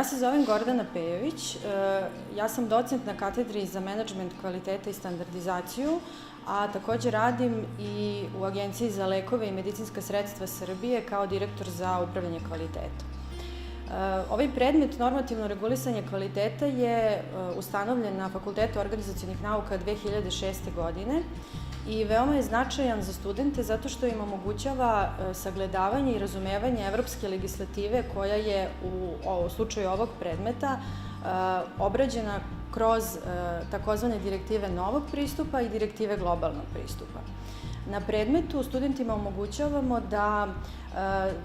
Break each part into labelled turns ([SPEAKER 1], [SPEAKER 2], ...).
[SPEAKER 1] Ja se zovem Gordana Pejović, ja sam docent na katedri za menadžment kvaliteta i standardizaciju, a takođe radim i u Agenciji za lekove i medicinska sredstva Srbije kao direktor za upravljanje kvalitetom. Ovaj predmet, normativno regulisanje kvaliteta, je ustanovljen na Fakultetu organizacionih nauka 2006. godine i veoma je značajan za studente zato što im omogućava sagledavanje i razumevanje evropske legislative koja je u slučaju ovog predmeta obrađena kroz takozvane direktive novog pristupa i direktive globalnog pristupa. Na predmetu studentima omogućavamo da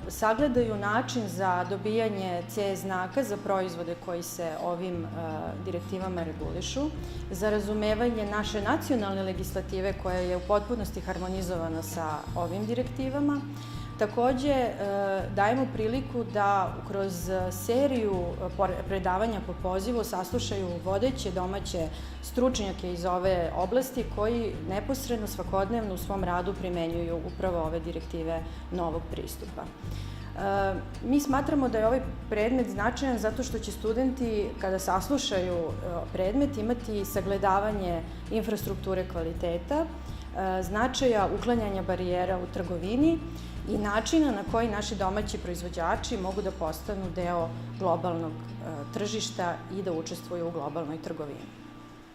[SPEAKER 1] sagledaju način za dobijanje CE znaka za proizvode koji se ovim direktivama regulišu, za razumevanje naše nacionalne legislative koja je u potpunosti harmonizovana sa ovim direktivama. Takođe, dajemo priliku da kroz seriju predavanja po pozivu saslušaju vodeće domaće stručnjake iz ove oblasti koji neposredno svakodnevno u svom radu primenjuju upravo ove direktive novog pristupa. Mi smatramo da je ovaj predmet značajan zato što će studenti, kada saslušaju predmet, imati sagledavanje infrastrukture kvaliteta, značaja uklanjanja barijera u trgovini i načina na koji naši domaći proizvođači mogu da postanu deo globalnog tržišta i da učestvuju u globalnoj trgovini.